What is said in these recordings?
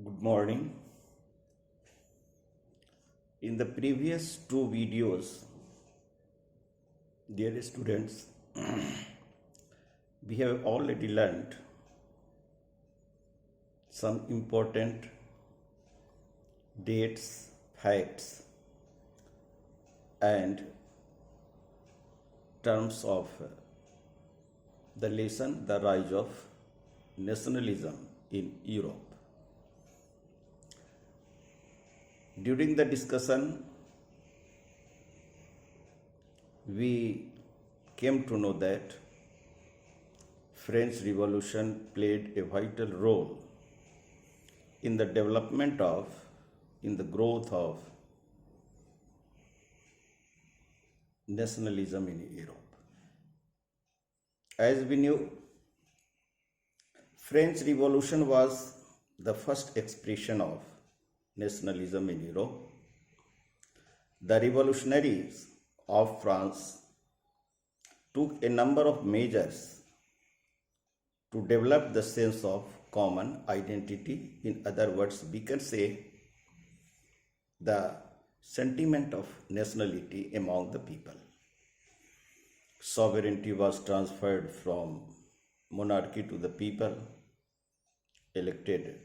Good morning. In the previous two videos, dear students, we have already learned some important dates, facts, and terms of the lesson The Rise of Nationalism in Europe. During the discussion, we came to know that French Revolution played a vital role in the development of, in the growth of nationalism in Europe. As we knew, French Revolution was the first expression of nationalism in Europe. The revolutionaries of France took a number of measures to develop the sense of common identity. In other words, we can say the sentiment of nationality among the people. Sovereignty was transferred from monarchy to the people, elected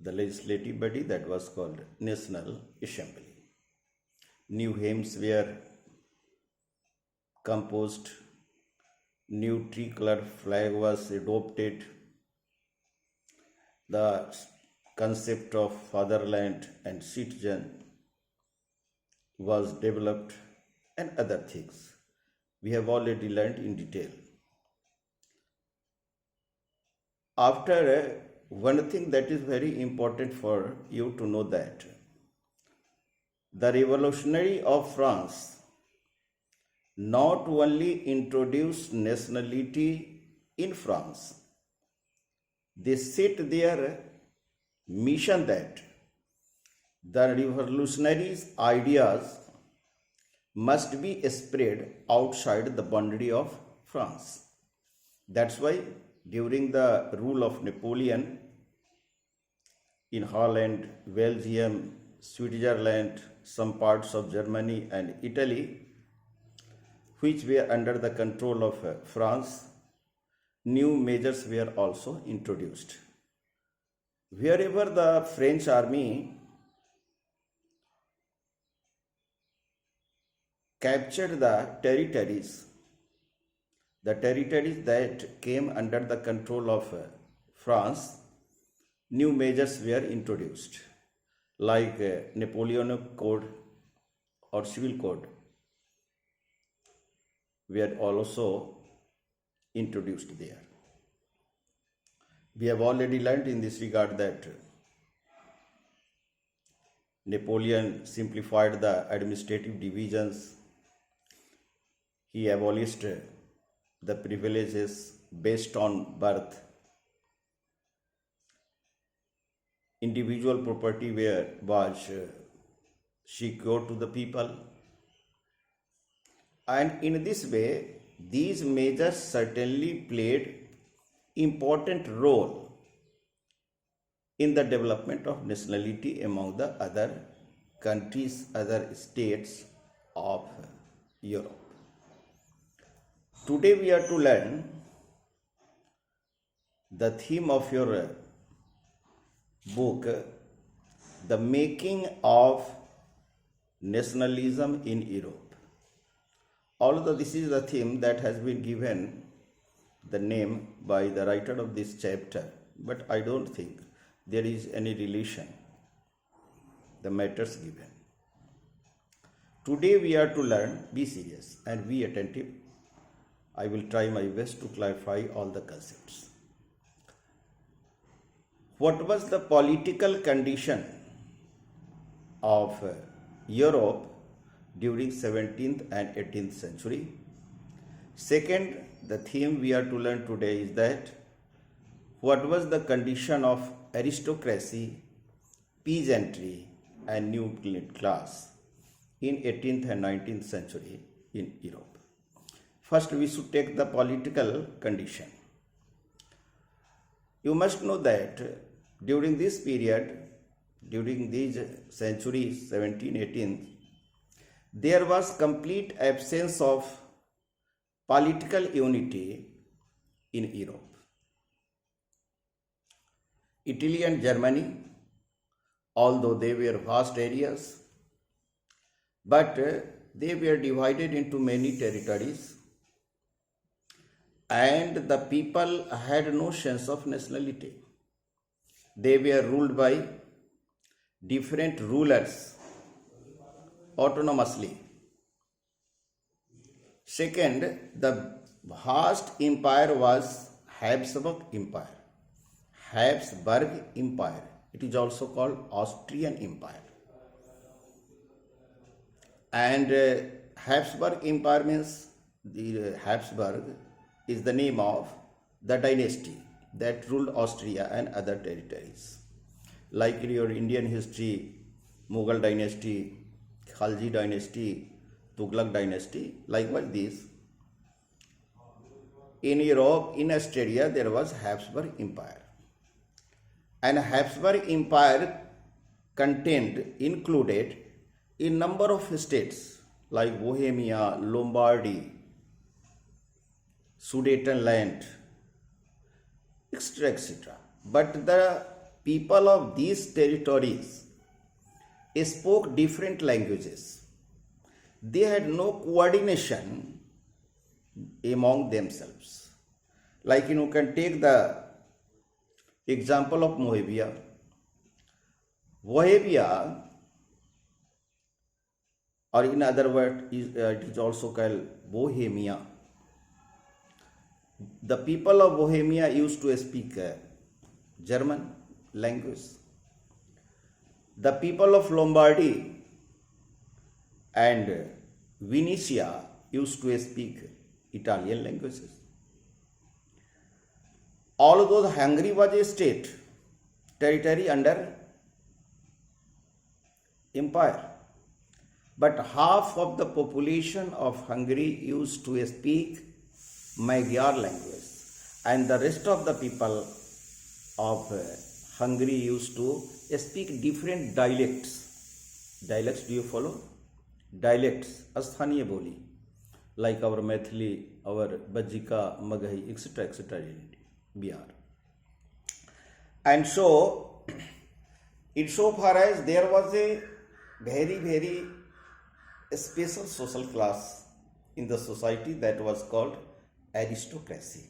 the legislative body that was called National Assembly. New hymns were composed, new tricolor flag was adopted, the concept of fatherland and citizen was developed, and other things we have already learned in detail. After one thing that is very important for you to know, that the revolutionary of France not only introduced nationality in France, they set their mission that the revolutionaries' ideas must be spread outside the boundary of France. That's why during the rule of Napoleon in Holland, Belgium, Switzerland, some parts of Germany and Italy, which were under the control of France, new measures were also introduced. Wherever the French army captured the territories that came under the control of France, new measures were introduced, like Napoleonic Code or Civil Code were also introduced there. We have already learned in this regard that Napoleon simplified the administrative divisions. He abolished the privileges based on birth. Individual property was secured to the people. And in this way, these measures certainly played important role in the development of nationality among the other countries, other states of Europe. Today we are to learn the theme of your book, The Making of Nationalism in Europe. Although this is the theme that has been given the name by the writer of this chapter, but I don't think there is any relation the matters given. Today we are to learn, be serious and be attentive. I will try my best to clarify all the concepts. What was the political condition of Europe during 17th and 18th century? Second, the theme we are to learn today is that what was the condition of aristocracy, peasantry and new middle class in 18th and 19th century in Europe? First, we should take the political condition. You must know that during this period, during these centuries, 17, 18, there was complete absence of political unity in Europe. Italy and Germany, although they were vast areas, but they were divided into many territories, and the people had no sense of nationality. They were ruled by different rulers autonomously. Second, the vast empire was Habsburg Empire. Habsburg Empire. It is also called Austrian Empire. And Habsburg Empire means the Habsburg is the name of the dynasty that ruled Austria and other territories. Like in your Indian history, Mughal dynasty, Khalji dynasty, Tughlaq dynasty, likewise this. In Europe, in Australia, there was Habsburg Empire. And Habsburg Empire included a number of states like Bohemia, Lombardy, Sudetenland, etc., etc. But the people of these territories spoke different languages. They had no coordination among themselves. Like you can take the example of Moravia. Moravia, or in other words, it is also called Bohemia. The people of Bohemia used to speak German language. The people of Lombardy and Venetia used to speak Italian languages. Although Hungary was a state, territory under empire, but half of the population of Hungary used to speak Magyar language, and the rest of the people of Hungary used to speak different dialects. Dialects, do you follow? Dialects, Asthaniya Boli, like our Maithili, our Bajika, Magahi, etc., etc., Bihar. And so, insofar as there was a very, very special social class in the society that was called aristocracy.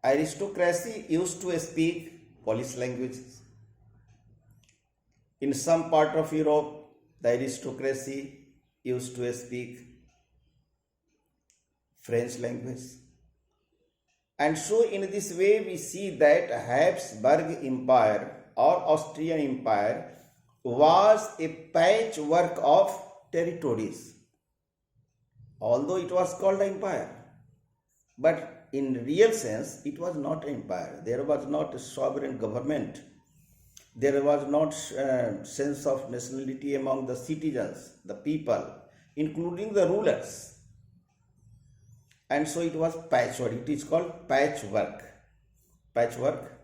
Aristocracy used to speak Polish languages. In some part of Europe, the aristocracy used to speak French language. And so in this way we see that Habsburg Empire or Austrian Empire was a patchwork of territories. Although it was called empire, but in real sense it was not empire. There was not a sovereign government. There was not sense of nationality among the citizens, the people, including the rulers. And so it was patchwork. It is called patchwork. Patchwork.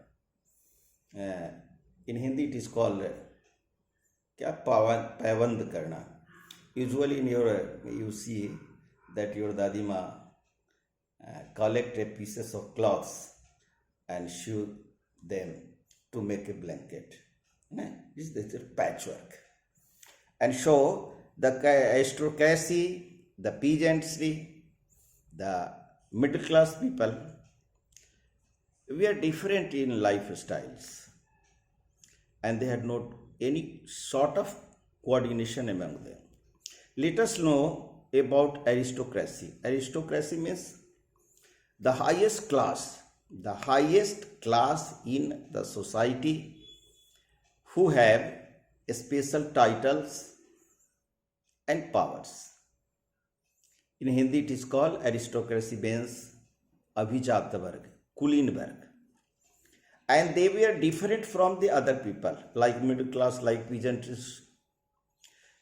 In Hindi it is called pavand karna. Usually in you see that your dadima collect pieces of cloths and sew them to make a blanket. This is a patchwork. And so the aristocracy, the peasantry, the middle class people, we are different in lifestyles, and they had not any sort of coordination among them. Let us know about aristocracy. Aristocracy means the highest class in the society who have special titles and powers. In Hindi it is called aristocracy means Abhijat Varg, Kulin Varg. And they were different from the other people, like middle class, like peasantry.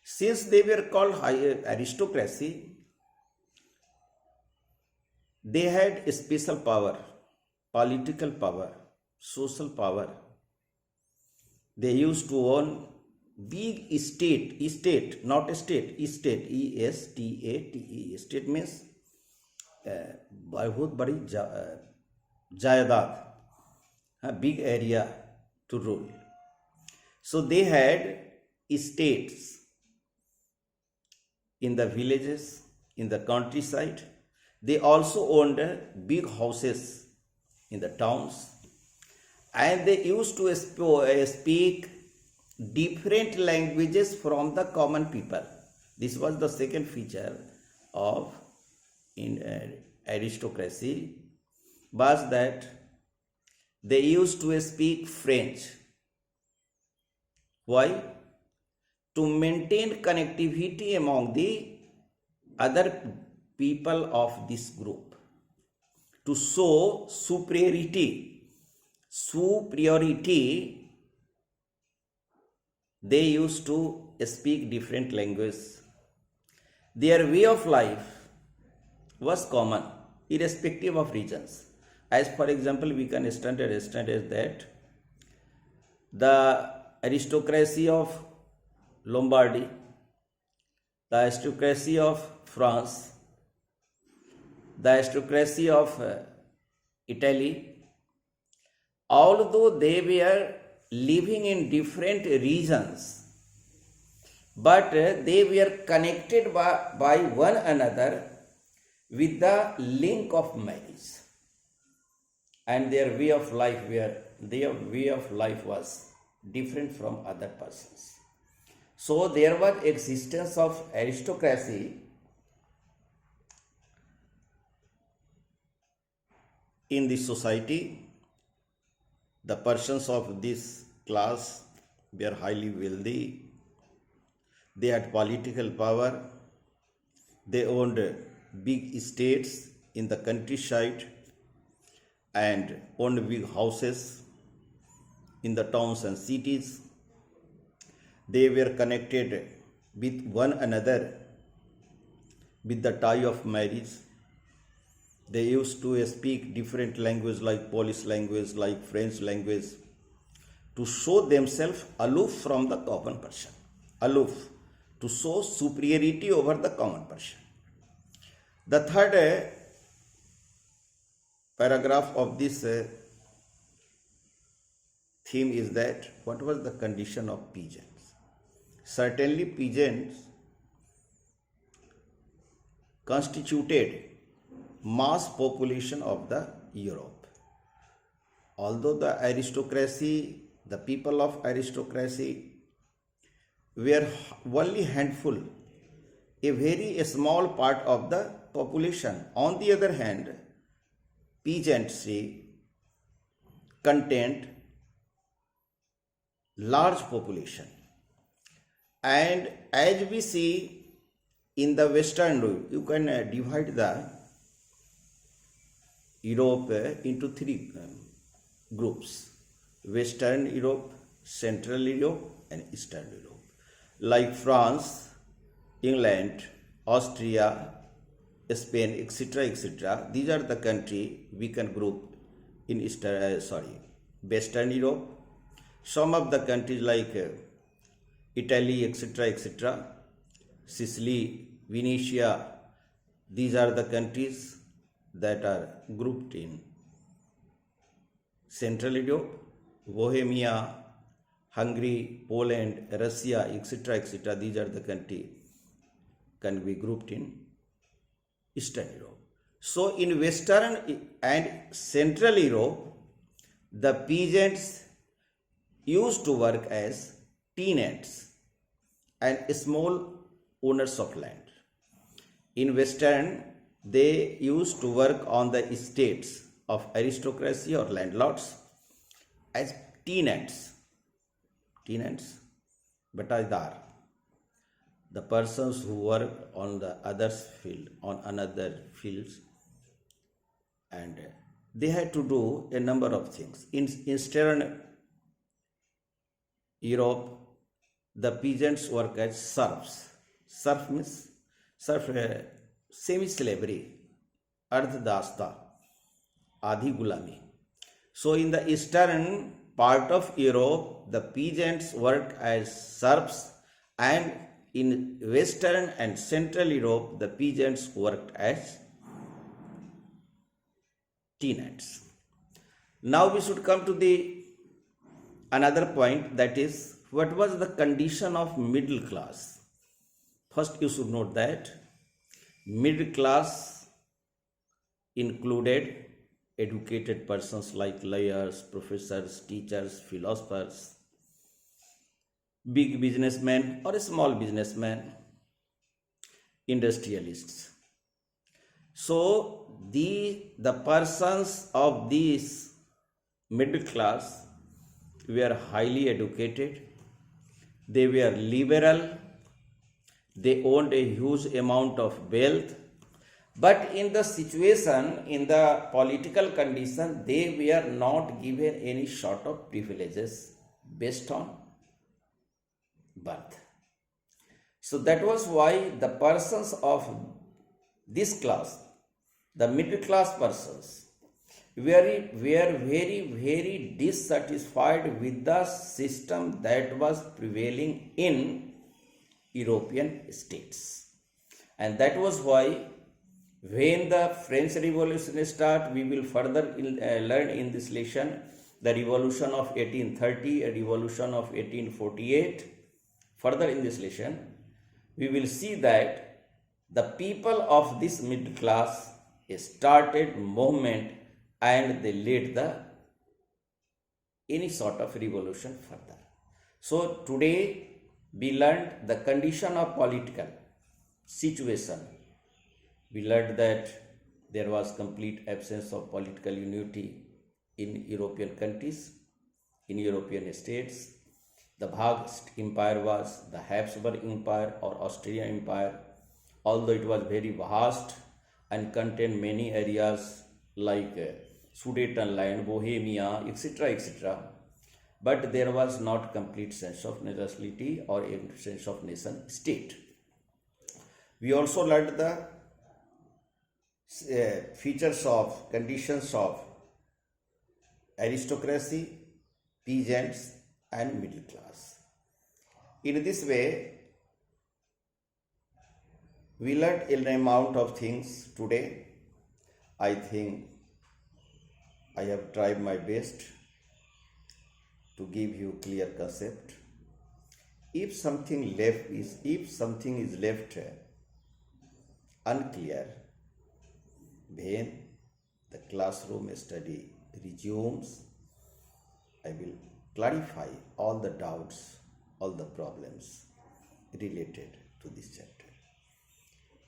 Since they were called aristocracy, they had a special power, political power, social power. They used to own big estate, not estate, estate, estate. Estate means बहुत बड़ी जायदाद, big area to rule. So they had estates in the villages, in the countryside. They also owned big houses in the towns, and they used to speak different languages from the common people. This was the second feature of aristocracy, was that they used to speak French. Why? To maintain connectivity among the other people of this group, to show superiority, they used to speak different languages. Their way of life was common, irrespective of regions. As for example, we can understand as that the aristocracy of Lombardy, the aristocracy of France, the aristocracy of Italy, although they were living in different regions, but they were connected by one another with the link of marriage, and their way of life was different from other persons. So there was existence of aristocracy in the society. The persons of this class were highly wealthy. They had political power. They owned big estates in the countryside and owned big houses in the towns and cities. They were connected with one another with the tie of marriage. They used to speak different language like Polish language, like French language, to show themselves aloof from the common person, aloof, to show superiority over the common person. The third paragraph of this theme is that what was the condition of peasants? Certainly peasants constituted mass population of the Europe. Although the aristocracy, the people of aristocracy were only handful, a very small part of the population. On the other hand, peasantry contained large population. And as we see in the Western Europe, you can divide the Europe into three groups: Western Europe, Central Europe, and Eastern Europe. Like France, England, Austria, Spain, etc. These are the country we can group in Western Europe. Some of the countries like Italy, etc., Sicily, Venetia, these are the countries that are grouped in Central Europe. Bohemia, Hungary, Poland, Russia, etc., these are the countries can be grouped in Eastern Europe. So in Western and Central Europe, the peasants used to work as tenants and small owners of land. In Western, they used to work on the estates of aristocracy or landlords as tenants, bataidar, the persons who work on the others field, on another fields, and they had to do a number of things. In Eastern Europe, the peasants work as serfs. Serf means semi-slavery, ardh dasta, आधी गुलामी. So in the eastern part of Europe, the peasants worked as serfs, and in western and central Europe, the peasants worked as tenants. Now we should come to the another point, that is, what was the condition of middle class? First you should note that middle class included educated persons like lawyers, professors, teachers, philosophers, big businessmen or small businessmen, industrialists. So the persons of this middle class were highly educated, they were liberal, they owned a huge amount of wealth, but in the situation, in the political condition, they were not given any sort of privileges based on birth. So that was why the persons of this class, the middle class persons, were very dissatisfied with the system that was prevailing in European states. And that was why when the French Revolution started, we will further learn in this lesson the revolution of 1830, a revolution of 1848. Further in this lesson, we will see that the people of this middle class started movement and they led the any sort of revolution further. So today we learned the condition of political situation. We learned that there was complete absence of political unity in European countries, in European states. The vast empire was the Habsburg Empire or Austrian Empire, although it was very vast and contained many areas like Sudetenland, Bohemia, etc. But there was not complete sense of nationality or a sense of nation state. We also learned the features of conditions of aristocracy, peasants and middle class. In this way, we learned an amount of things today. I think I have tried my best to give you clear concept. If something is left unclear, when the classroom study resumes, I will clarify all the doubts, all the problems related to this chapter.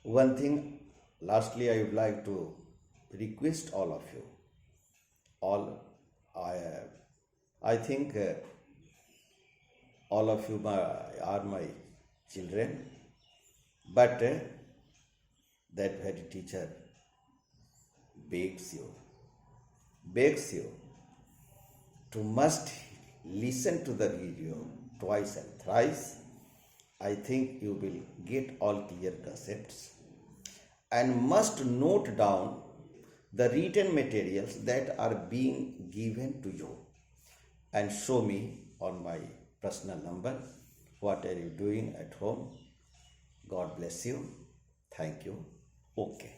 One thing, lastly, I would like to request all of you. I think all of you are my children, but that very teacher begs you to must listen to the video twice and thrice. I think you will get all clear concepts and must note down the written materials that are being given to you and show me on my personal number what are you doing at home. God bless you. Thank you. Okay.